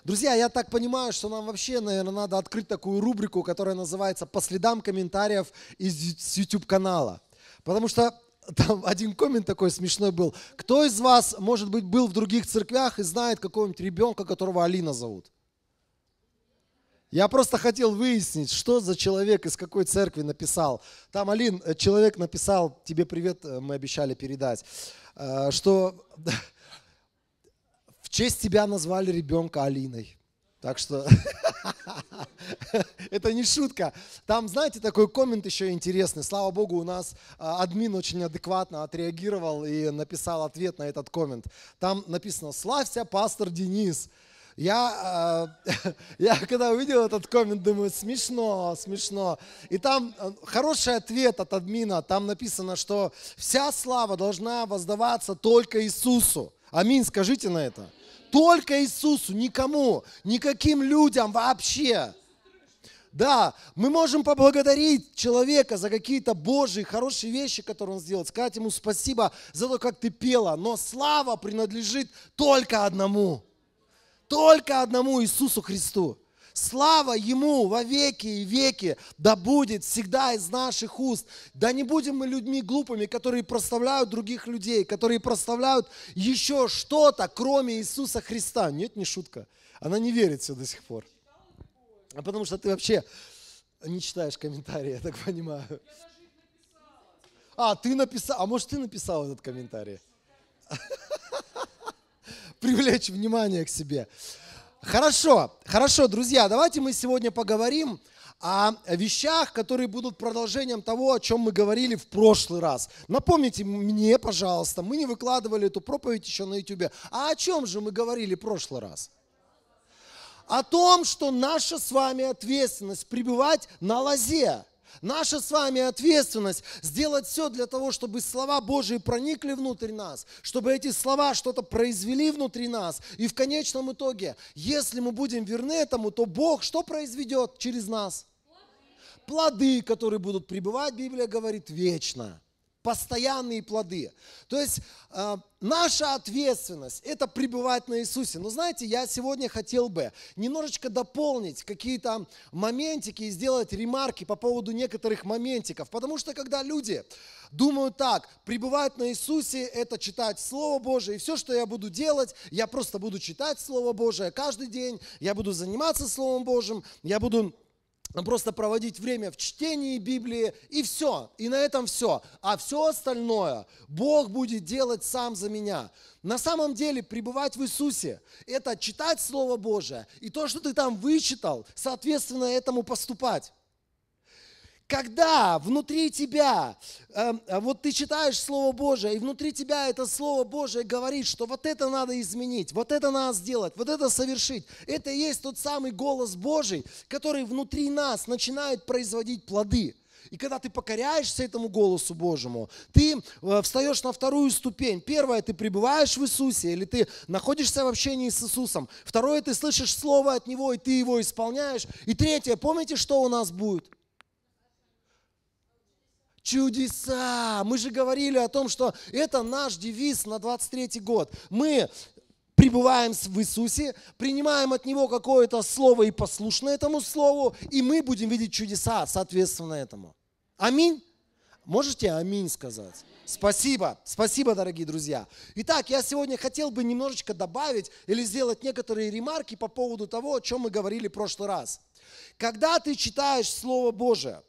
Друзья, я так понимаю, что нам вообще, наверное, надо открыть такую рубрику, которая называется «По следам комментариев из YouTube-канала». Потому что там один коммент такой смешной был. Кто из вас, может быть, был в других церквях и знает какого-нибудь ребенка, которого Алина зовут? Я просто хотел выяснить, что за человек из какой церкви написал. Там, Алин, человек написал, тебе привет, мы обещали передать, что в честь тебя назвали ребенка Алиной. Так что это не шутка. Там, знаете, такой коммент еще интересный. Слава Богу, у нас админ очень адекватно отреагировал и написал ответ на этот коммент. Там написано: «Славься, пастор Денис». Я когда увидел этот коммент, думаю, смешно, смешно. И там хороший ответ от админа. Там написано, что вся слава должна воздаваться только Иисусу. Аминь, скажите на это. Только Иисусу, никому, никаким людям вообще. Да, мы можем поблагодарить человека за какие-то Божьи, хорошие вещи, которые он сделал, сказать ему спасибо за то, как ты пела, но слава принадлежит только одному Иисусу Христу. Слава Ему во веки и веки, да будет всегда из наших уст. Да не будем мы людьми глупыми, которые прославляют других людей, которые прославляют еще что-то, кроме Иисуса Христа. Нет, не шутка. Она не верит все до сих пор. А потому что ты вообще не читаешь комментарии, я так понимаю. Ты написал, а может ты написал этот комментарий? Привлечь внимание к себе. Хорошо, друзья, давайте мы сегодня поговорим о вещах, которые будут продолжением того, о чем мы говорили в прошлый раз. Напомните мне, пожалуйста, мы не выкладывали эту проповедь еще на YouTube. А о чем же мы говорили в прошлый раз? О том, что наша с вами ответственность пребывать на лозе. Наша с вами ответственность сделать все для того, чтобы слова Божьи проникли внутрь нас, чтобы эти слова что-то произвели внутри нас. И в конечном итоге, если мы будем верны этому, то Бог что произведет через нас? Плоды, которые будут пребывать, Библия говорит, вечно. Постоянные плоды. То есть наша ответственность – это пребывать на Иисусе. Но знаете, я сегодня хотел бы немножечко дополнить какие-то моментики и сделать ремарки по поводу некоторых моментиков. Потому что когда люди думают так, пребывать на Иисусе – это читать Слово Божие. И все, что я буду делать, я просто буду читать Слово Божие каждый день, я буду заниматься Словом Божьим, я буду просто проводить время в чтении Библии, и все, и на этом все. А все остальное Бог будет делать сам за меня. На самом деле, пребывать в Иисусе – это читать Слово Божие, и то, что ты там вычитал, соответственно, этому поступать. Когда внутри тебя, вот ты читаешь Слово Божие, и внутри тебя это Слово Божие говорит, что вот это надо изменить, вот это надо сделать, вот это совершить. Это и есть тот самый голос Божий, который внутри нас начинает производить плоды. И когда ты покоряешься этому голосу Божьему, ты встаешь на вторую ступень. Первое, ты пребываешь в Иисусе, или ты находишься в общении с Иисусом. Второе, ты слышишь Слово от Него, и ты его исполняешь. И третье, помните, что у нас будет? Чудеса! Мы же говорили о том, что это наш девиз на 23-й год. Мы пребываем в Иисусе, принимаем от Него какое-то слово и послушны этому слову, и мы будем видеть чудеса соответственно этому. Аминь? Можете аминь сказать? Спасибо, дорогие друзья. Итак, я сегодня хотел бы немножечко добавить или сделать некоторые ремарки по поводу того, о чем мы говорили в прошлый раз. Когда ты читаешь Слово Божие,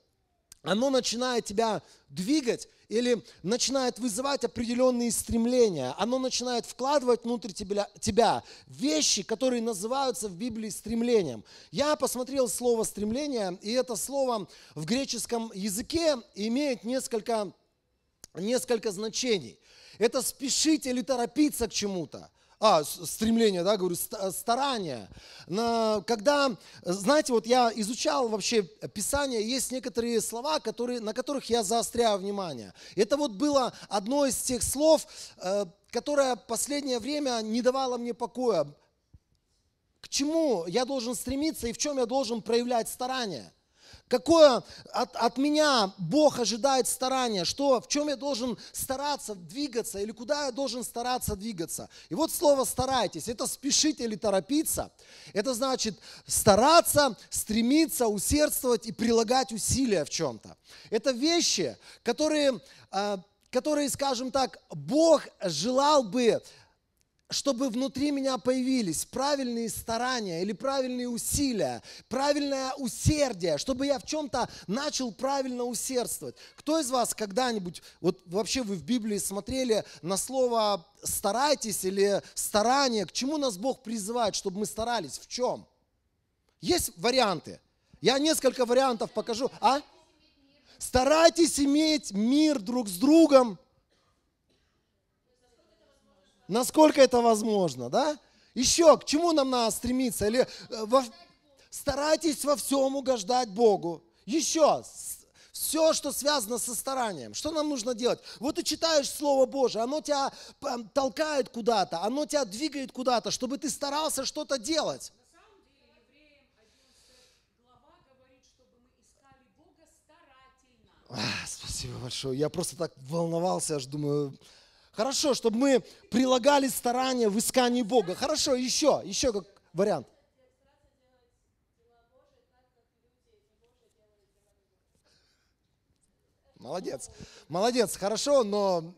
оно начинает тебя двигать или начинает вызывать определенные стремления. Оно начинает вкладывать внутрь тебя вещи, которые называются в Библии стремлением. Я посмотрел слово «стремление», и это слово в греческом языке имеет несколько значений. Это спешить или торопиться к чему-то. Стремление, да, говорю, старание. Когда, знаете, вот я изучал вообще Писание, есть некоторые слова, на которых я заостряю внимание. Это вот было одно из тех слов, которое последнее время не давало мне покоя. К чему я должен стремиться и в чем я должен проявлять старание? Какое от меня Бог ожидает старания, в чем я должен стараться двигаться или куда я должен стараться двигаться. И вот слово «старайтесь» – это спешить или торопиться. Это значит стараться, стремиться, усердствовать и прилагать усилия в чем-то. Это вещи, которые, скажем так, Бог желал бы, чтобы внутри меня появились правильные старания или правильные усилия, правильное усердие, чтобы я в чем-то начал правильно усердствовать. Кто из вас когда-нибудь, вот вообще вы в Библии смотрели на слово «старайтесь» или «старание», к чему нас Бог призывает, чтобы мы старались, в чем? Есть варианты. Я несколько вариантов покажу. Старайтесь иметь мир друг с другом. Насколько это возможно, да? Еще, к чему нам надо стремиться? Или старайтесь во всем угождать Богу. Еще, все, что связано со старанием. Что нам нужно делать? Вот ты читаешь Слово Божие, оно тебя толкает куда-то, оно тебя двигает куда-то, чтобы ты старался что-то делать. На самом деле, Евреям 11 глава говорит, чтобы мы искали Бога старательно. Спасибо большое. Я просто так волновался, аж думаю... Хорошо, чтобы мы прилагали старания в искании Бога. Хорошо, еще как вариант. Молодец, хорошо, но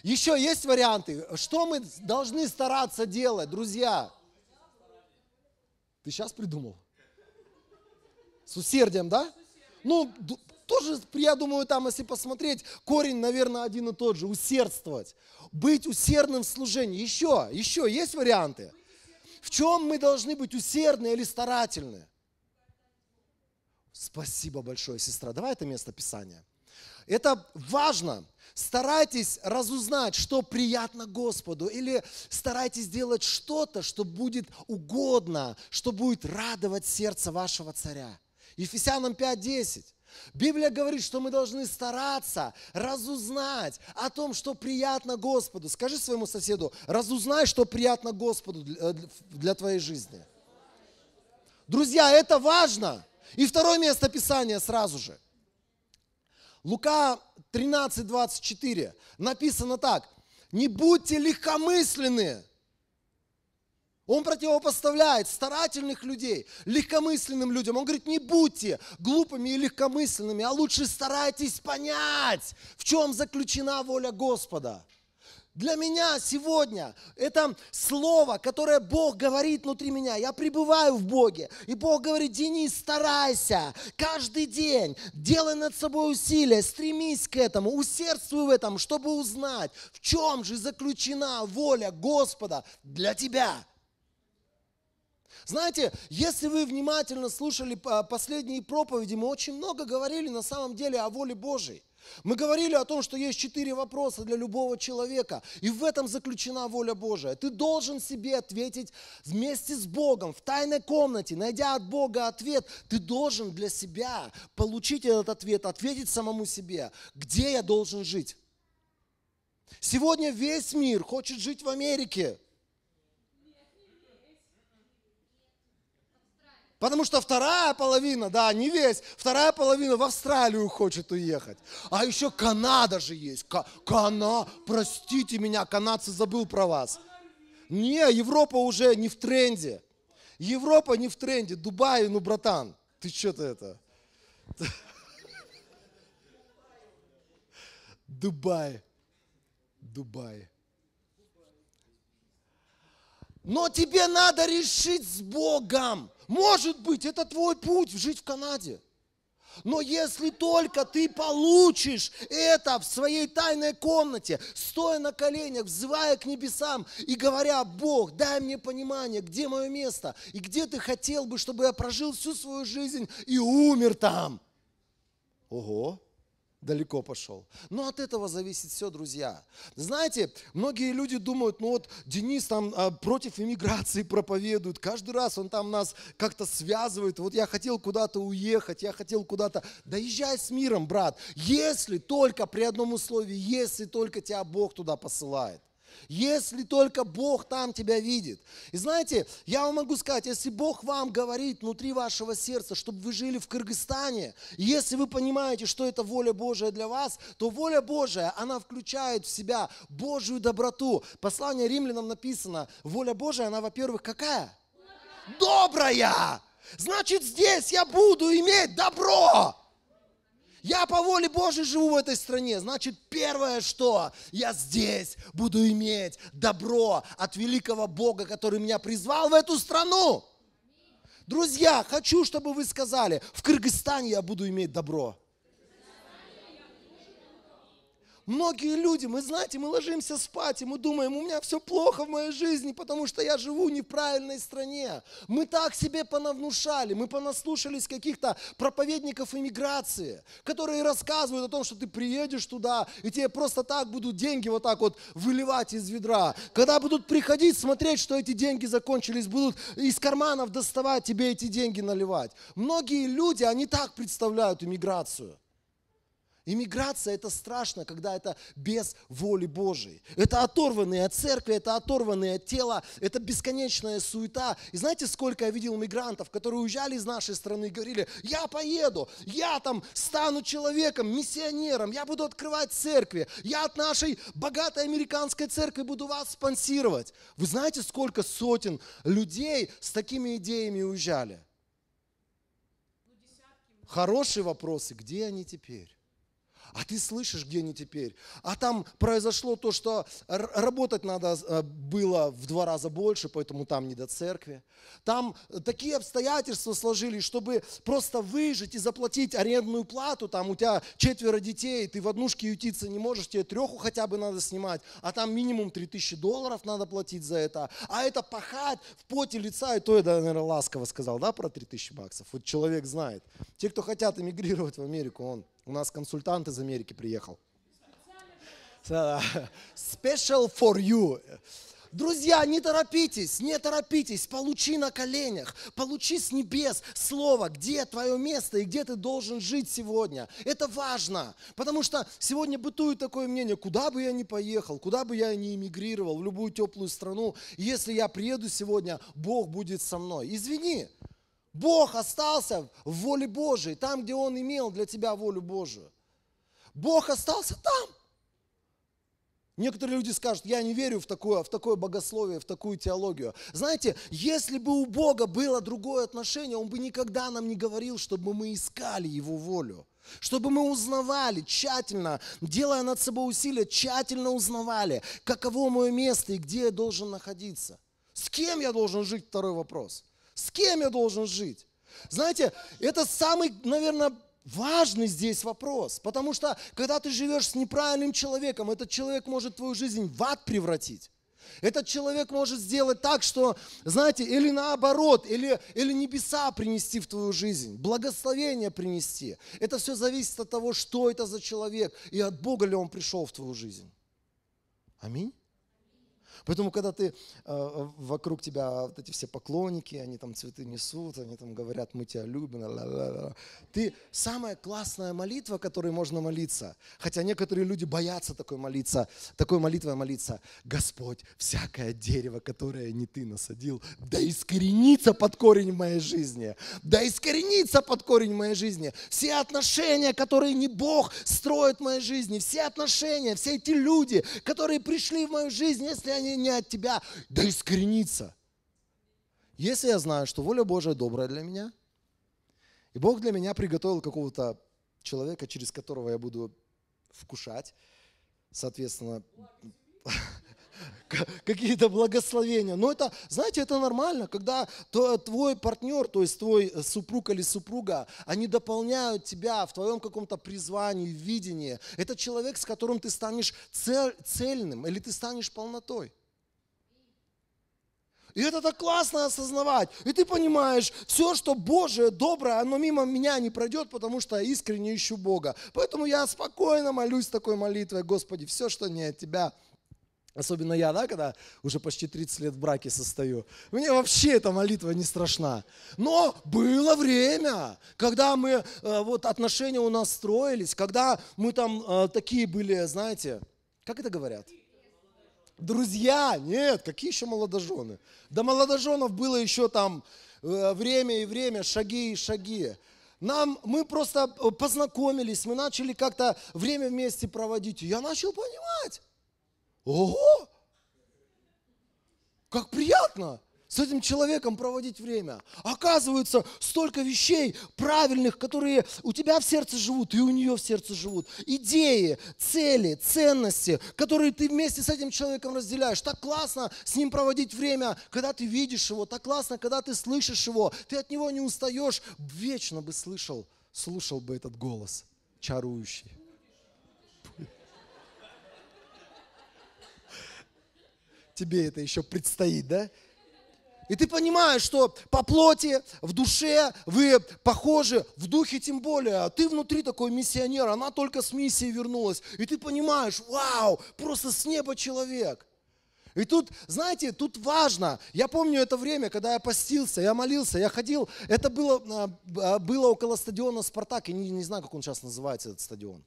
еще есть варианты. Что мы должны стараться делать, друзья? Ты сейчас придумал? С усердием, да? Ну, тоже, я думаю, там, если посмотреть, корень, наверное, один и тот же. Усердствовать. Быть усердным в служении. Еще есть варианты. В чем мы должны быть усердны или старательны? Спасибо большое, сестра. Давай это место Писания. Это важно. Старайтесь разузнать, что приятно Господу. Или старайтесь делать что-то, что будет угодно, что будет радовать сердце вашего царя. Ефесянам 5:10. Библия говорит, что мы должны стараться разузнать о том, что приятно Господу. Скажи своему соседу, разузнай, что приятно Господу для твоей жизни. Друзья, это важно. И второе место Писания сразу же. Лука 13:24 написано так. Не будьте легкомысленны. Он противопоставляет старательных людей легкомысленным людям. Он говорит, не будьте глупыми и легкомысленными, а лучше старайтесь понять, в чем заключена воля Господа. Для меня сегодня это слово, которое Бог говорит внутри меня. Я пребываю в Боге. И Бог говорит, Денис, старайся каждый день, делай над собой усилия, стремись к этому, усердствуй в этом, чтобы узнать, в чем же заключена воля Господа для тебя. Знаете, если вы внимательно слушали последние проповеди, мы очень много говорили на самом деле о воле Божьей. Мы говорили о том, что есть 4 вопроса для любого человека, и в этом заключена воля Божия. Ты должен себе ответить вместе с Богом, в тайной комнате, найдя от Бога ответ, ты должен для себя получить этот ответ, ответить самому себе, где я должен жить. Сегодня весь мир хочет жить в Америке. Потому что вторая половина, да, не весь, вторая половина в Австралию хочет уехать. А еще Канада же есть. Простите меня, канадцы, забыл про вас. Не, Европа уже не в тренде. Европа не в тренде. Дубай, ну, братан, ты что-то это... Дубай. Но тебе надо решить с Богом. Может быть, это твой путь жить в Канаде. Но если только ты получишь это в своей тайной комнате, стоя на коленях, взывая к небесам и говоря, Бог, дай мне понимание, где мое место, и где ты хотел бы, чтобы я прожил всю свою жизнь и умер там. Ого! Далеко пошел. Но от этого зависит все, друзья. Знаете, многие люди думают, ну вот Денис там против иммиграции проповедует. Каждый раз он там нас как-то связывает. Вот я хотел куда-то уехать, я хотел куда-то... Да езжай с миром, брат. Если только при одном условии, если только тебя Бог туда посылает. Если только Бог там тебя видит. И знаете, я вам могу сказать, если Бог вам говорит внутри вашего сердца, чтобы вы жили в Кыргызстане, и если вы понимаете, что это воля Божия для вас, то воля Божия, она включает в себя Божью доброту. Послание Римлянам написано, воля Божия, она, во-первых, какая? Добрая! Значит, здесь я буду иметь добро. Я по воле Божьей живу в этой стране. Значит, первое, что я здесь буду иметь добро от великого Бога, который меня призвал в эту страну. Друзья, хочу, чтобы вы сказали, в Кыргызстане я буду иметь добро. Многие люди, мы знаете, мы ложимся спать, и мы думаем, у меня все плохо в моей жизни, потому что я живу не в правильной стране. Мы так себе понавнушали, мы понаслушались каких-то проповедников иммиграции, которые рассказывают о том, что ты приедешь туда, и тебе просто так будут деньги вот так вот выливать из ведра. Когда будут приходить, смотреть, что эти деньги закончились, будут из карманов доставать, тебе эти деньги наливать. Многие люди, они так представляют иммиграцию. Иммиграция – это страшно, когда это без воли Божией. Это оторванные от церкви, это оторванные от тела, это бесконечная суета. И знаете, сколько я видел мигрантов, которые уезжали из нашей страны и говорили, я поеду, я там стану человеком, миссионером, я буду открывать церкви, я от нашей богатой американской церкви буду вас спонсировать. Вы знаете, сколько сотен людей с такими идеями уезжали? Хорошие вопросы, где они теперь? А ты слышишь, где они теперь? А там произошло то, что работать надо было в 2 раза больше, поэтому там не до церкви. Там такие обстоятельства сложились, чтобы просто выжить и заплатить арендную плату. Там у тебя 4 детей, ты в однушке ютиться не можешь, тебе 3 хотя бы надо снимать. А там минимум $3000 надо платить за это. А это пахать в поте лица, и то я, наверное, ласково сказал, да, про $3000. Вот человек знает. Те, кто хотят эмигрировать в Америку, у нас консультант из Америки приехал. Special for you. Друзья, не торопитесь, получи на коленях, получи с небес слово, где твое место и где ты должен жить сегодня. Это важно, потому что сегодня бытует такое мнение, куда бы я ни поехал, куда бы я ни эмигрировал, в любую теплую страну, если я приеду сегодня, Бог будет со мной. Извини. Бог остался в воле Божией, там, где Он имел для тебя волю Божию. Бог остался там. Некоторые люди скажут, я не верю в такое богословие, в такую теологию. Знаете, если бы у Бога было другое отношение, Он бы никогда нам не говорил, чтобы мы искали Его волю. Чтобы мы узнавали тщательно, делая над собой усилия, тщательно узнавали, каково мое место и где я должен находиться. С кем я должен жить, второй вопрос. С кем я должен жить? Знаете, это самый, наверное, важный здесь вопрос. Потому что, когда ты живешь с неправильным человеком, этот человек может твою жизнь в ад превратить. Этот человек может сделать так, что, знаете, или наоборот, или небеса принести в твою жизнь, благословение принести. Это все зависит от того, что это за человек и от Бога ли он пришел в твою жизнь. Аминь. Поэтому, когда ты вокруг тебя вот эти все поклонники, они там цветы несут, они там говорят, мы тебя любим, ты самая классная молитва, которой можно молиться, хотя некоторые люди боятся такой молитвой молиться. Господь, всякое дерево, которое не ты насадил, да искоренится под корень в моей жизни, да искоренится под корень в моей жизни. Все отношения, которые не Бог строит в моей жизни, все отношения, все эти люди, которые пришли в мою жизнь, если они не от тебя, да искоренится. Если я знаю, что воля Божия добрая для меня, и Бог для меня приготовил какого-то человека, через которого я буду вкушать, соответственно, какие-то благословения. Но это, знаете, это нормально, когда твой партнер, то есть твой супруг или супруга, они дополняют тебя в твоем каком-то призвании, видении. Это человек, с которым ты станешь цельным, или ты станешь полнотой. И это так классно осознавать. И ты понимаешь, все, что Божие, доброе, оно мимо меня не пройдет, потому что я искренне ищу Бога. Поэтому я спокойно молюсь такой молитвой: Господи, все, что не от Тебя. Особенно я, да, когда уже почти 30 лет в браке состою. Мне вообще эта молитва не страшна. Но было время, когда вот отношения у нас строились, когда мы там такие были, знаете, как это говорят? Друзья, нет, какие еще молодожены? До молодоженов было еще там время и время, шаги и шаги. Мы просто познакомились, мы начали как-то время вместе проводить. И я начал понимать, ого, как приятно с этим человеком проводить время. Оказывается, столько вещей правильных, которые у тебя в сердце живут, и у нее в сердце живут. Идеи, цели, ценности, которые ты вместе с этим человеком разделяешь. Так классно с ним проводить время, когда ты видишь его. Так классно, когда ты слышишь его. Ты от него не устаешь. Вечно бы слушал бы этот голос чарующий. Тебе это еще предстоит, да? И ты понимаешь, что по плоти, в душе вы похожи, в духе тем более. А ты внутри такой миссионер, она только с миссией вернулась. И ты понимаешь, вау, просто с неба человек. И тут, знаете, тут важно, я помню это время, когда я постился, я молился, я ходил, это было около стадиона «Спартак», я не знаю, как он сейчас называется, этот стадион.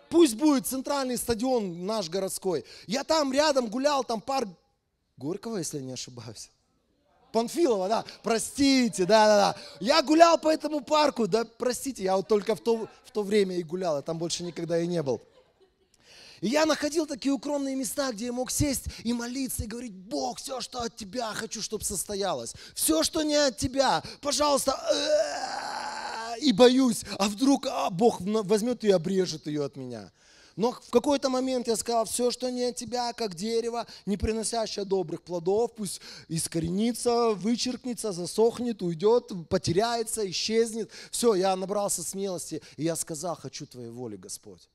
Пусть будет центральный стадион наш городской. Я там рядом гулял, там парк Горького, если я не ошибаюсь. Панфилова, да, простите, да. Я гулял по этому парку, да, простите, я вот только в то время и гулял, я там больше никогда и не был. И я находил такие укромные места, где я мог сесть и молиться, и говорить: Бог, все, что от Тебя, хочу, чтобы состоялось. Все, что не от Тебя, пожалуйста, и боюсь, а вдруг Бог возьмет и обрежет ее от меня. Но в какой-то момент я сказал: все, что не от тебя, как дерево, не приносящее добрых плодов, пусть искоренится, вычеркнется, засохнет, уйдет, потеряется, исчезнет. Все, я набрался смелости, и я сказал: хочу Твоей воли, Господь.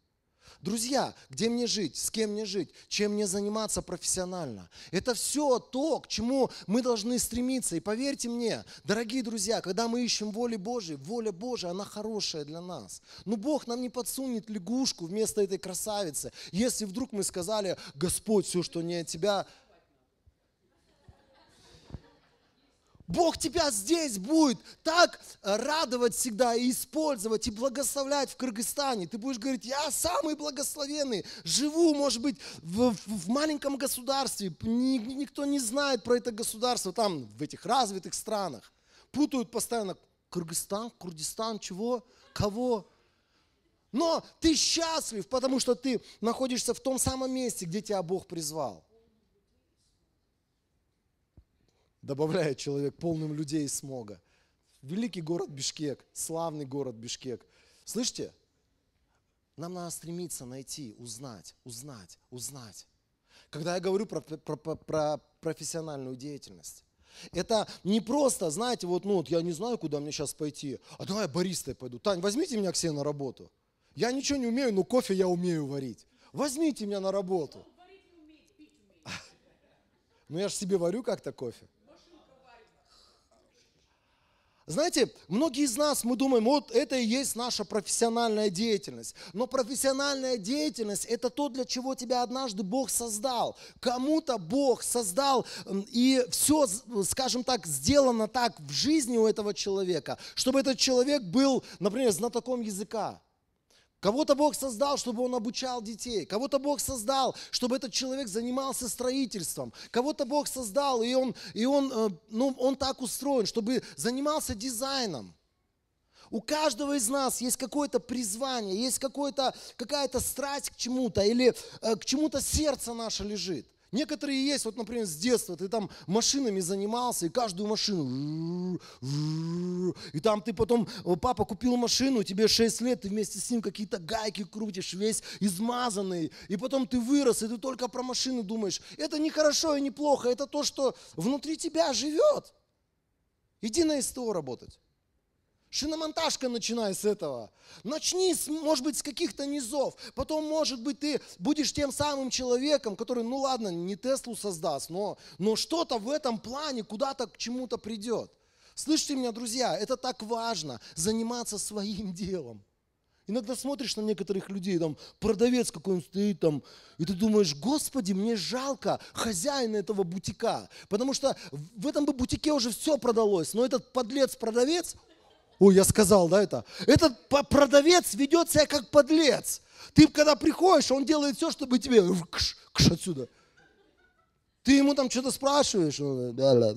Друзья, где мне жить, с кем мне жить, чем мне заниматься профессионально? Это все то, к чему мы должны стремиться. И поверьте мне, дорогие друзья, когда мы ищем воли Божьей, воля Божья, она хорошая для нас. Но Бог нам не подсунет лягушку вместо этой красавицы. Если вдруг мы сказали: Господь, все, что не от Тебя, Бог тебя здесь будет так радовать всегда и использовать, и благословлять в Кыргызстане. Ты будешь говорить: я самый благословенный, живу, может быть, в маленьком государстве, никто не знает про это государство, там, в этих развитых странах. Путают постоянно Кыргызстан, Курдистан, чего, кого. Но ты счастлив, потому что ты находишься в том самом месте, где тебя Бог призвал. Добавляет человек, полным людей и смога. Великий город Бишкек, славный город Бишкек. Слышите? Нам надо стремиться найти, узнать. Когда я говорю про профессиональную деятельность, это не просто, знаете, вот я не знаю, куда мне сейчас пойти, а давай баристой пойду. Тань, возьмите меня к себе на работу. Я ничего не умею, но кофе я умею варить. Возьмите меня на работу. Ну я же себе варю как-то кофе. Знаете, многие из нас, мы думаем, вот это и есть наша профессиональная деятельность. Но профессиональная деятельность – это то, для чего тебя однажды Бог создал. Кому-то Бог создал, и все, скажем так, сделано так в жизни у этого человека, чтобы этот человек был, например, знатоком языка. Кого-то Бог создал, чтобы он обучал детей. Кого-то Бог создал, чтобы этот человек занимался строительством. Кого-то Бог создал, и он так устроен, чтобы занимался дизайном. У каждого из нас есть какое-то призвание, есть какая-то страсть к чему-то, или к чему-то сердце наше лежит. Некоторые есть, вот, например, с детства ты там машинами занимался, и каждую машину, и там ты потом, папа купил машину, тебе 6 лет, ты вместе с ним какие-то гайки крутишь, весь измазанный, и потом ты вырос, и ты только про машины думаешь. Это не хорошо и не плохо, это то, что внутри тебя живет. Иди на СТО работать. Шиномонтажка, начинай с этого. Начни, может быть, с каких-то низов. Потом, может быть, ты будешь тем самым человеком, который, ну ладно, не Теслу создаст, но что-то в этом плане куда-то к чему-то придет. Слышите меня, друзья, это так важно, заниматься своим делом. Иногда смотришь на некоторых людей, там продавец какой-нибудь стоит там, и ты думаешь: Господи, мне жалко хозяина этого бутика, потому что в этом бы бутике уже все продалось, но этот подлец-продавец, ой, я сказал, да, этот продавец ведет себя как подлец. Ты когда приходишь, он делает все, чтобы тебе кш отсюда. Ты ему там что-то спрашиваешь, он да.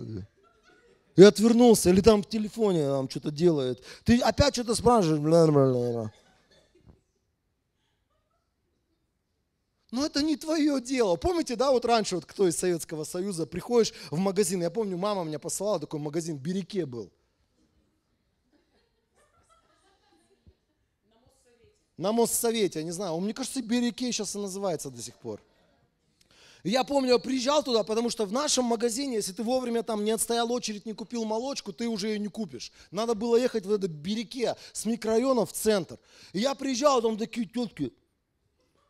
И отвернулся, или там в телефоне там что-то делает. Ты опять что-то спрашиваешь, бла-бла-бла. Но это не твое дело. Помните, да, вот раньше, вот кто из Советского Союза, приходишь в магазин, я помню, мама меня посылала, такой магазин в Бирюке был. На Моссовете, я не знаю, мне кажется, Бирюке сейчас и называется до сих пор. И я помню, я приезжал туда, потому что в нашем магазине, если ты вовремя там не отстоял очередь, не купил молочку, ты уже ее не купишь. Надо было ехать в это Бирюке с микрорайона в центр. И я приезжал, там такие тетки,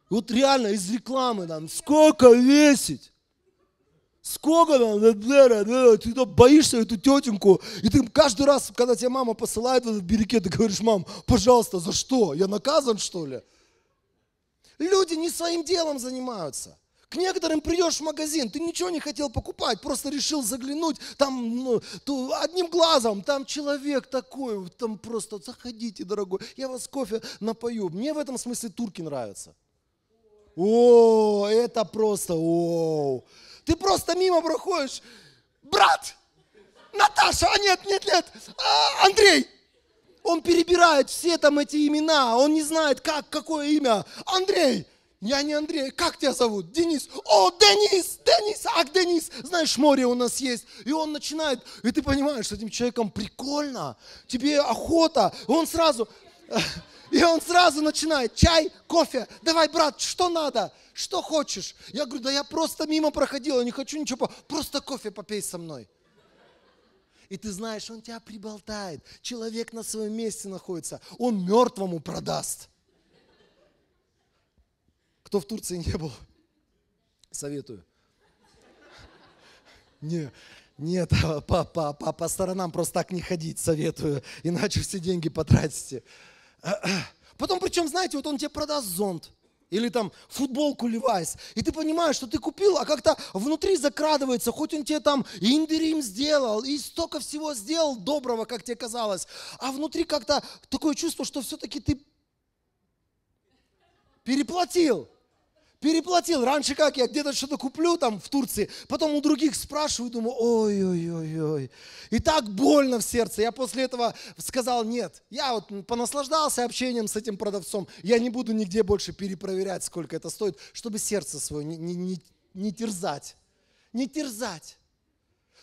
вот реально из рекламы там, сколько весить? Сколько там, ты там боишься эту тетеньку, и ты каждый раз, когда тебя мама посылает в этот Бирюке, ты говоришь, мам, пожалуйста, за что? Я наказан, что ли? Люди не своим делом занимаются. К некоторым придешь в магазин, ты ничего не хотел покупать, просто решил заглянуть, там одним глазом, там человек такой, там просто заходите, дорогой, я вас кофе напою. Мне в этом смысле турки нравятся. О, это просто, оу. Ты просто мимо проходишь, брат, Наташа, нет, Андрей. Он перебирает все там эти имена, он не знает, какое имя. Андрей, я не Андрей, как тебя зовут? Денис. О, Денис, Денис, знаешь, море у нас есть. И он начинает, и ты понимаешь, с этим человеком прикольно, тебе охота, и он сразу начинает, чай, кофе, давай, брат, что надо, что хочешь? Я говорю, да я просто мимо проходил, я не хочу ничего, просто кофе попей со мной. И ты знаешь, он тебя приболтает, человек на своем месте находится, он мертвому продаст. Кто в Турции не был, советую. Нет, по сторонам просто так не ходить, советую, иначе все деньги потратите. Потом, причем, знаете, вот он тебе продаст зонт или там футболку Levi's, и ты понимаешь, что ты купил, а как-то внутри закрадывается, хоть он тебе там и индирим сделал, и столько всего сделал доброго, как тебе казалось, а внутри как-то такое чувство, что все-таки ты переплатил. Раньше как, я где-то что-то куплю там в Турции, потом у других спрашиваю, думаю, ой. И так больно в сердце. Я после этого сказал, нет, я вот понаслаждался общением с этим продавцом, я не буду нигде больше перепроверять, сколько это стоит, чтобы сердце свое не терзать. Не терзать.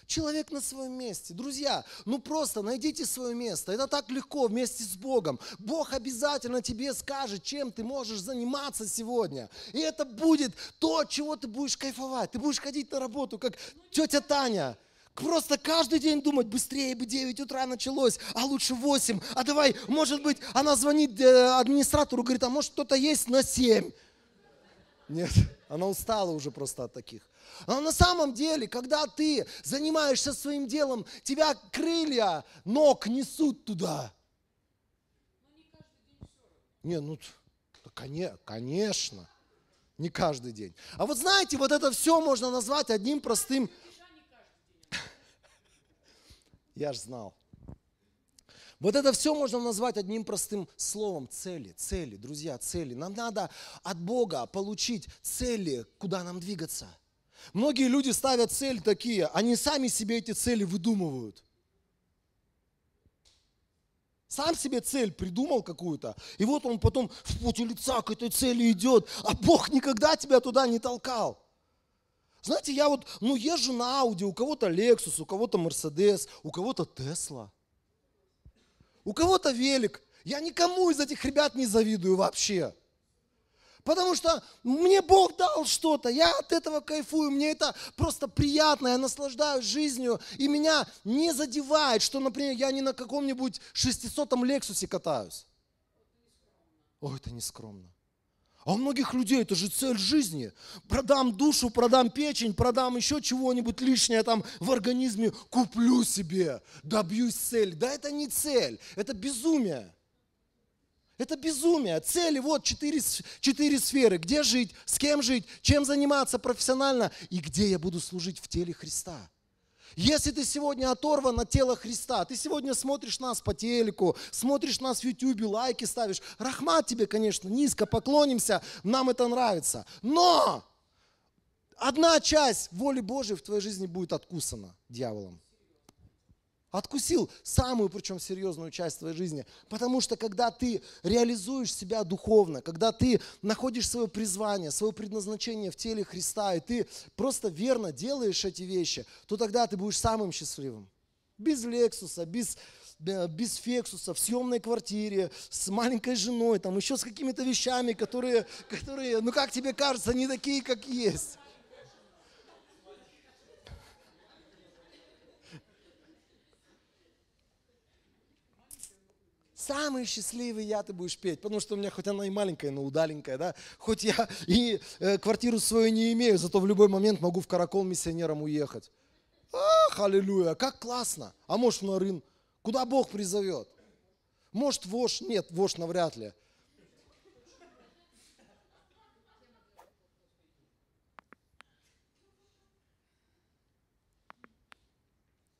Человек на своем месте. Друзья, просто найдите свое место. Это так легко вместе с Богом. Бог обязательно тебе скажет, чем ты можешь заниматься сегодня. И это будет то, от чего ты будешь кайфовать. Ты будешь ходить на работу, как тетя Таня. Просто каждый день думать, быстрее бы 9 утра началось, а лучше 8. А давай, может быть, она звонит администратору, говорит, а может кто-то есть на 7. Нет, она устала уже просто от таких. Но на самом деле, когда ты занимаешься своим делом, тебя крылья ног несут туда. Конечно, не каждый день. А вот знаете, вот это все можно назвать одним простым... Я ж знал. Вот это все можно назвать одним простым словом. Цели, друзья, цели. Нам надо от Бога получить цели, куда нам двигаться. Многие люди ставят цели такие, они сами себе эти цели выдумывают. Сам себе цель придумал какую-то, и вот он потом в поте лица к этой цели идет, а Бог никогда тебя туда не толкал. Знаете, я вот, езжу на Ауди, у кого-то Lexus, у кого-то Mercedes, у кого-то Tesla, у кого-то велик. Я никому из этих ребят не завидую вообще. Потому что мне Бог дал что-то, я от этого кайфую, мне это просто приятно, я наслаждаюсь жизнью, и меня не задевает, что, например, я не на каком-нибудь 600-м Лексусе катаюсь. Ой, это не скромно. А у многих людей это же цель жизни. Продам душу, продам печень, продам еще чего-нибудь лишнее там в организме, куплю себе, добьюсь цели. Да это не цель, это безумие. Это безумие. Цели, вот 4 сферы. Где жить, с кем жить, чем заниматься профессионально и где я буду служить в теле Христа. Если ты сегодня оторван от тела Христа, ты сегодня смотришь нас по телеку, смотришь нас в Ютубе, лайки ставишь, рахмат тебе, конечно, низко поклонимся, нам это нравится. Но одна часть воли Божьей в твоей жизни будет откусана дьяволом. Откусил самую, причем серьезную часть твоей жизни. Потому что когда ты реализуешь себя духовно, когда ты находишь свое призвание, свое предназначение в теле Христа, и ты просто верно делаешь эти вещи, то тогда ты будешь самым счастливым. Без Лексуса, без Фексуса, в съемной квартире, с маленькой женой, там еще с какими-то вещами, которые, ну как тебе кажется, не такие, как есть. Самый счастливый я ты будешь петь, потому что у меня хоть она и маленькая, но удаленькая, да, хоть я и квартиру свою не имею, зато в любой момент могу в Каракол миссионером уехать. Ах, аллилуйя, как классно. А может в Нарын, куда Бог призовет? Может в Ош, нет, в Ош навряд ли.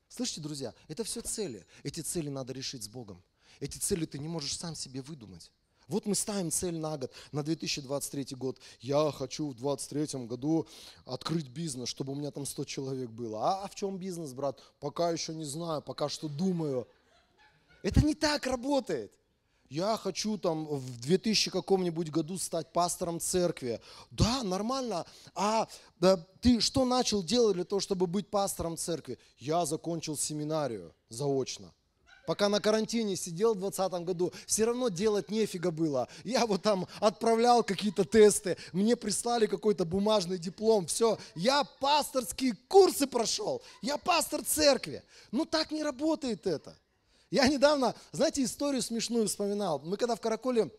Слышите, друзья, это все цели. Эти цели надо решить с Богом. Эти цели ты не можешь сам себе выдумать. Вот мы ставим цель на год, на 2023 год. Я хочу в 2023 году открыть бизнес, чтобы у меня там 100 человек было. А в чем бизнес, брат? Пока еще не знаю, пока что думаю. Это не так работает. Я хочу там в 2000 каком-нибудь году стать пастором церкви. Да, нормально. Ты что начал делать для того, чтобы быть пастором церкви? Я закончил семинарию заочно. Пока на карантине сидел в 2020 году, все равно делать нефига было. Я вот там отправлял какие-то тесты, мне прислали какой-то бумажный диплом, все. Я пасторские курсы прошел, я пастор церкви. Ну так не работает это. Я недавно, знаете, историю смешную вспоминал. Мы когда в Караколе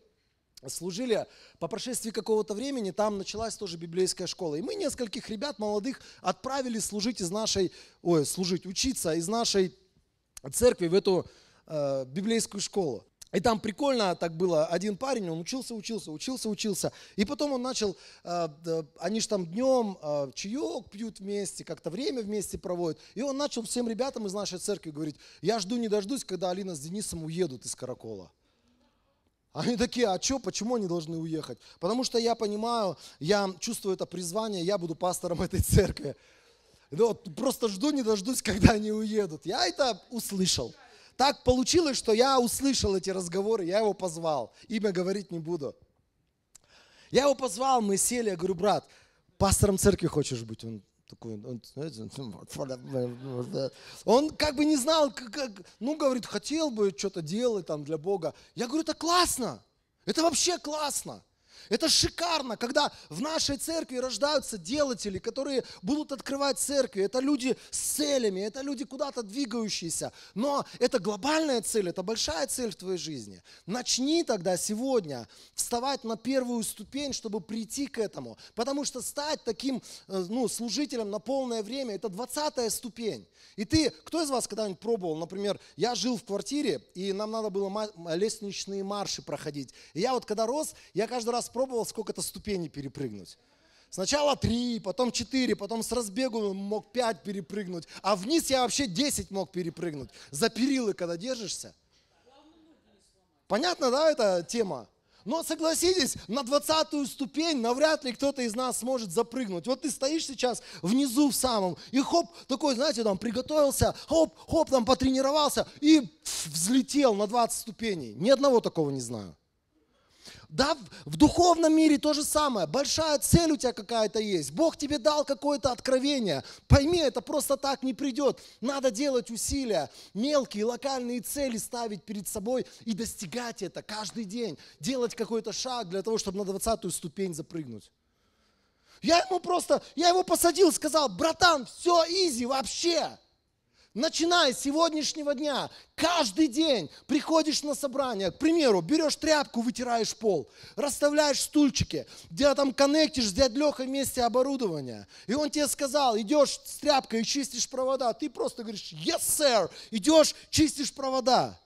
служили, по прошествии какого-то времени там началась тоже библейская школа. И мы нескольких ребят молодых отправили учиться из нашей церкви в эту библейскую школу. И там прикольно так было, один парень, он учился. И потом он начал, они же там днем чаек пьют вместе, как-то время вместе проводят. И он начал всем ребятам из нашей церкви говорить: я жду не дождусь, когда Алина с Денисом уедут из Каракола. Они такие: а что, почему они должны уехать? Потому что я понимаю, я чувствую это призвание, я буду пастором этой церкви. Вот, просто жду не дождусь, когда они уедут. Я это услышал. Так получилось, что я услышал эти разговоры, я его позвал. Имя говорить не буду. Я его позвал, мы сели, я говорю: брат, пастором церкви хочешь быть? Он такой, он как бы не знал, говорит, хотел бы что-то делать там для Бога. Я говорю: это классно, это вообще классно. Это шикарно, когда в нашей церкви рождаются делатели, которые будут открывать церкви. Это люди с целями, это люди куда-то двигающиеся. Но это глобальная цель, это большая цель в твоей жизни. Начни тогда сегодня вставать на первую ступень, чтобы прийти к этому. Потому что стать таким служителем на полное время – это 20-я ступень. И кто из вас когда-нибудь пробовал, например, я жил в квартире, и нам надо было лестничные марши проходить. И я вот когда рос, я каждый раз пробовал сколько-то ступеней перепрыгнуть. Сначала 3, потом 4, потом с разбегу мог 5 перепрыгнуть, а вниз я вообще 10 мог перепрыгнуть. За перилы, когда держишься. Понятно, да, эта тема? Но согласитесь, на 20-ю ступень навряд ли кто-то из нас сможет запрыгнуть. Вот ты стоишь сейчас внизу в самом, и хоп, такой, знаете, там приготовился, хоп, там потренировался и взлетел на 20 ступеней. Ни одного такого не знаю. Да, в духовном мире то же самое. Большая цель у тебя какая-то есть. Бог тебе дал какое-то откровение. Пойми, это просто так не придет. Надо делать усилия, мелкие локальные цели ставить перед собой и достигать это каждый день. Делать какой-то шаг для того, чтобы на 20-ю ступень запрыгнуть. Я его посадил, сказал: братан, все изи вообще. Начиная с сегодняшнего дня, каждый день приходишь на собрание, к примеру, берешь тряпку, вытираешь пол, расставляешь стульчики, где там коннектишь с дядь Лехой вместе оборудование. И он тебе сказал: идешь с тряпкой и чистишь провода. Ты просто говоришь: yes, sir, идешь, чистишь провода.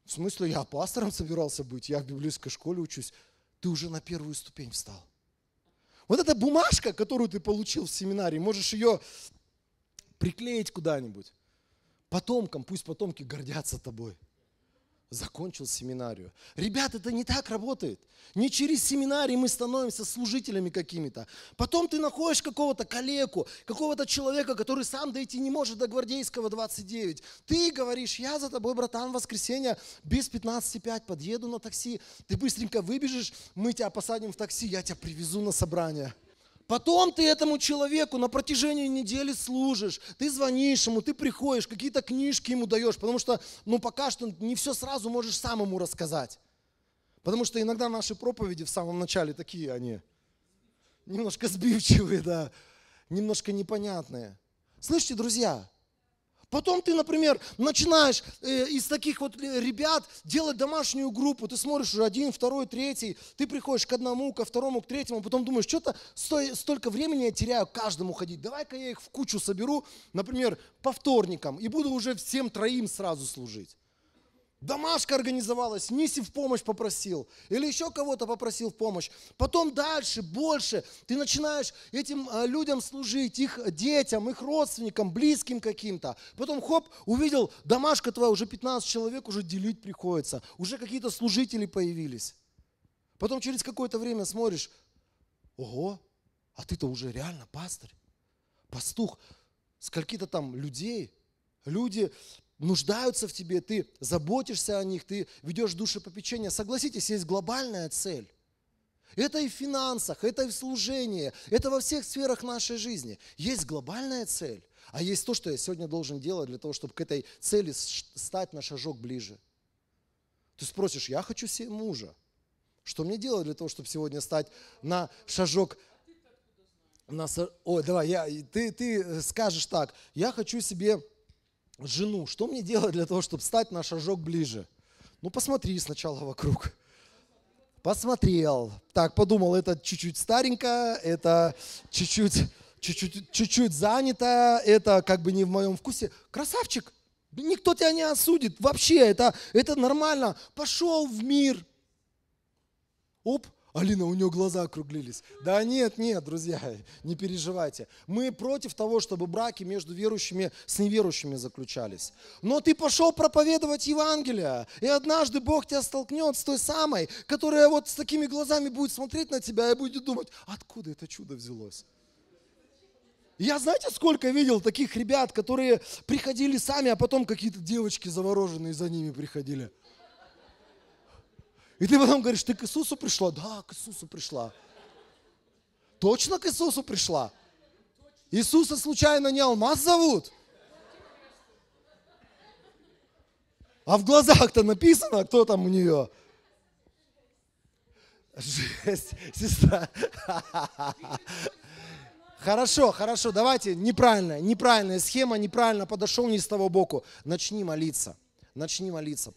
В смысле, я пастором собирался быть, я в библейской школе учусь. Ты уже на первую ступень встал. Вот эта бумажка, которую ты получил в семинарии, можешь ее приклеить куда-нибудь. Потомкам, пусть потомки гордятся тобой. закончил семинарию. Ребят, это не так работает. Не через семинарий мы становимся служителями какими-то. Потом ты находишь какого-то калеку, какого-то человека, который сам дойти не может до Гвардейского 29. Ты говоришь, я за тобой, братан, в воскресенье без 15:05 подъеду на такси. Ты быстренько выбежишь, мы тебя посадим в такси, я тебя привезу на собрание. Потом ты этому человеку на протяжении недели служишь, ты звонишь ему, ты приходишь, какие-то книжки ему даешь, потому что, пока что не все сразу можешь сам ему рассказать. Потому что иногда наши проповеди в самом начале такие они, немножко сбивчивые, да, немножко непонятные. Слышите, друзья? Потом ты, например, начинаешь из таких вот ребят делать домашнюю группу. Ты смотришь уже 1, 2, 3, ты приходишь к одному, ко второму, к третьему, потом думаешь, что-то столько времени я теряю каждому ходить. Давай-ка я их в кучу соберу, например, по вторникам, и буду уже всем троим сразу служить. Домашка организовалась, Ниси в помощь попросил, или еще кого-то попросил в помощь. Потом дальше, больше, ты начинаешь этим людям служить, их детям, их родственникам, близким каким-то. Потом хоп, увидел, домашка твоя, уже 15 человек, уже делить приходится, уже какие-то служители появились. Потом через какое-то время смотришь, ого, а ты-то уже реально пастырь, пастух, скольки-то там людей, люди нуждаются в тебе, ты заботишься о них, ты ведешь душепопечение. Согласитесь, есть глобальная цель. Это и в финансах, это и в служении, это во всех сферах нашей жизни. Есть глобальная цель, а есть то, что я сегодня должен делать для того, чтобы к этой цели стать на шажок ближе. Ты спросишь, я хочу себе мужа. Что мне делать для того, чтобы сегодня стать на шажок? Ой, давай, ты скажешь так, я хочу себе жену. Что мне делать для того, чтобы стать на шажок ближе? Посмотри сначала вокруг. Посмотрел. Так, подумал, это чуть-чуть старенько, это чуть-чуть занято, это как бы не в моем вкусе. Красавчик, никто тебя не осудит. Вообще, это нормально. Пошел в мир. Оп. Алина, у нее глаза округлились. Да нет, друзья, не переживайте. Мы против того, чтобы браки между верующими с неверующими заключались. Но ты пошел проповедовать Евангелие, и однажды Бог тебя столкнет с той самой, которая вот с такими глазами будет смотреть на тебя и будет думать, откуда это чудо взялось? Я знаете, сколько видел таких ребят, которые приходили сами, а потом какие-то девочки завороженные за ними приходили. И ты потом говоришь, ты к Иисусу пришла? Да, к Иисусу пришла. Точно к Иисусу пришла? Иисуса случайно не Алмаз зовут? А в глазах-то написано, кто там у нее? Жесть, сестра. Хорошо, давайте, неправильная схема, неправильно подошел, не с того боку. Начни молиться.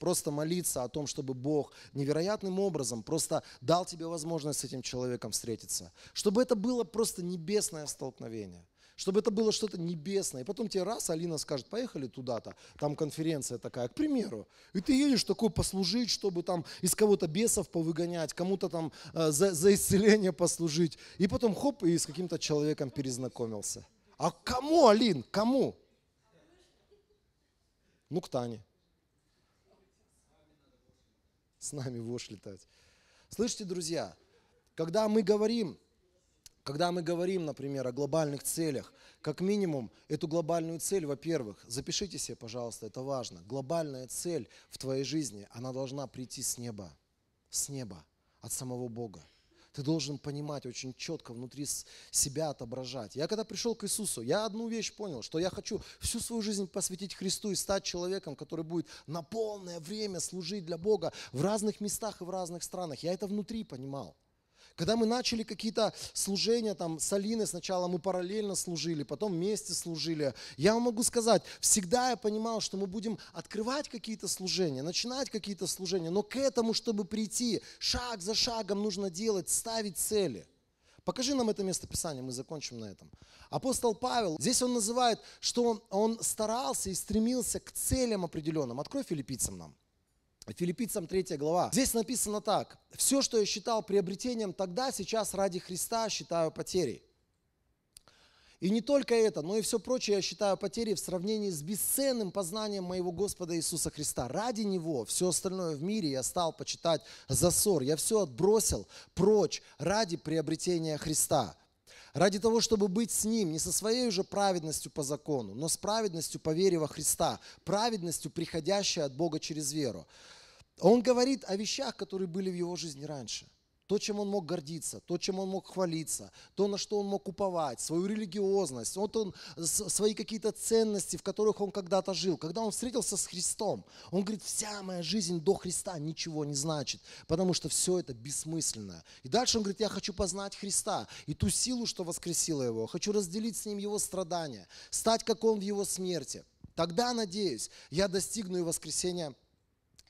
Просто молиться о том, чтобы Бог невероятным образом просто дал тебе возможность с этим человеком встретиться. Чтобы это было просто небесное столкновение. Чтобы это было что-то небесное. И потом тебе раз, Алина скажет, поехали туда-то, там конференция такая, к примеру. И ты едешь такой послужить, чтобы там из кого-то бесов повыгонять, кому-то там за исцеление послужить. И потом хоп, и с каким-то человеком перезнакомился. А кому, Алин, кому? К Тане. С нами вошь летать. Слышите, друзья, когда мы говорим, например, о глобальных целях, как минимум эту глобальную цель, во-первых, запишите себе, пожалуйста, это важно. Глобальная цель в твоей жизни, она должна прийти с неба, от самого Бога. Ты должен понимать, очень четко внутри себя отображать. Я когда пришел к Иисусу, я одну вещь понял, что я хочу всю свою жизнь посвятить Христу и стать человеком, который будет на полное время служить для Бога в разных местах и в разных странах. Я это внутри понимал. Когда мы начали какие-то служения, там с Алиной сначала мы параллельно служили, потом вместе служили. Я вам могу сказать, всегда я понимал, что мы будем открывать какие-то служения, начинать какие-то служения, но к этому, чтобы прийти, шаг за шагом нужно делать, ставить цели. Покажи нам это местописание, мы закончим на этом. Апостол Павел, здесь он называет, что он старался и стремился к целям определенным. Открой Филиппийцам нам. Филиппийцам 3 глава. Здесь написано так. Все, что я считал приобретением тогда, сейчас ради Христа считаю потерей. И не только это, но и все прочее я считаю потерей в сравнении с бесценным познанием моего Господа Иисуса Христа. Ради Него все остальное в мире я стал почитать за ссор. Я все отбросил прочь ради приобретения Христа. Ради того, чтобы быть с Ним, не со своей уже праведностью по закону, но с праведностью по вере во Христа, праведностью, приходящей от Бога через веру. Он говорит о вещах, которые были в его жизни раньше. То, чем он мог гордиться, то, чем он мог хвалиться, то, на что он мог уповать, свою религиозность, свои какие-то ценности, в которых он когда-то жил. Когда он встретился с Христом, он говорит, вся моя жизнь до Христа ничего не значит, потому что все это бессмысленно. И дальше он говорит, я хочу познать Христа и ту силу, что воскресила его. Хочу разделить с ним его страдания, стать как он в его смерти. Тогда, надеюсь, я достигну и воскресения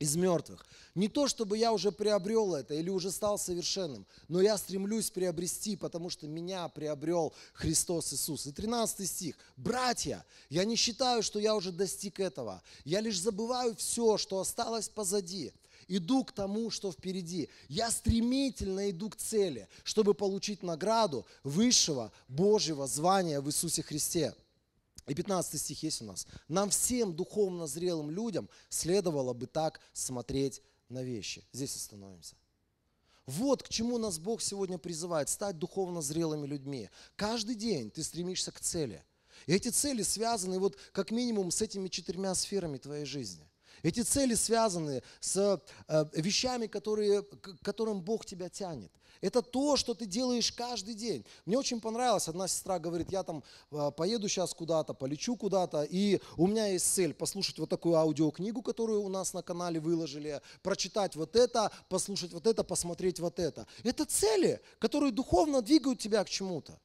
из мертвых. Не то, чтобы я уже приобрел это или уже стал совершенным, но я стремлюсь приобрести, потому что меня приобрел Христос Иисус. И 13 стих. Братья, я не считаю, что я уже достиг этого. Я лишь забываю все, что осталось позади. Иду к тому, что впереди. Я стремительно иду к цели, чтобы получить награду высшего Божьего звания в Иисусе Христе. И 15 стих есть у нас. Нам всем духовно зрелым людям следовало бы так смотреть на вещи. Здесь остановимся. Вот к чему нас Бог сегодня призывает, стать духовно зрелыми людьми. Каждый день ты стремишься к цели. И эти цели связаны вот как минимум с этими 4 сферами твоей жизни. Эти цели связаны с вещами, к которым Бог тебя тянет. Это то, что ты делаешь каждый день. Мне очень понравилось, одна сестра говорит, я там поеду сейчас куда-то, полечу куда-то, и у меня есть цель послушать вот такую аудиокнигу, которую у нас на канале выложили, прочитать вот это, послушать вот это, посмотреть вот это. Это цели, которые духовно двигают тебя к чему-то.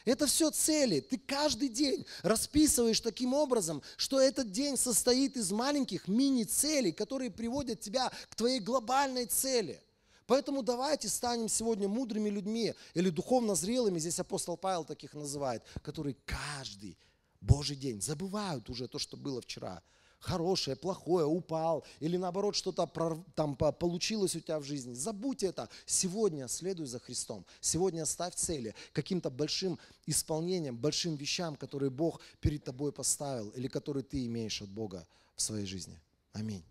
Это все цели. Ты каждый день расписываешь таким образом, что этот день состоит из маленьких мини-целей, которые приводят тебя к твоей глобальной цели. Поэтому давайте станем сегодня мудрыми людьми или духовно зрелыми, здесь апостол Павел таких называет, которые каждый Божий день забывают уже то, что было вчера. Хорошее, плохое, упал, или наоборот что-то там получилось у тебя в жизни. Забудь это. Сегодня следуй за Христом. Сегодня ставь цели каким-то большим исполнением, большим вещам, которые Бог перед тобой поставил или которые ты имеешь от Бога в своей жизни. Аминь.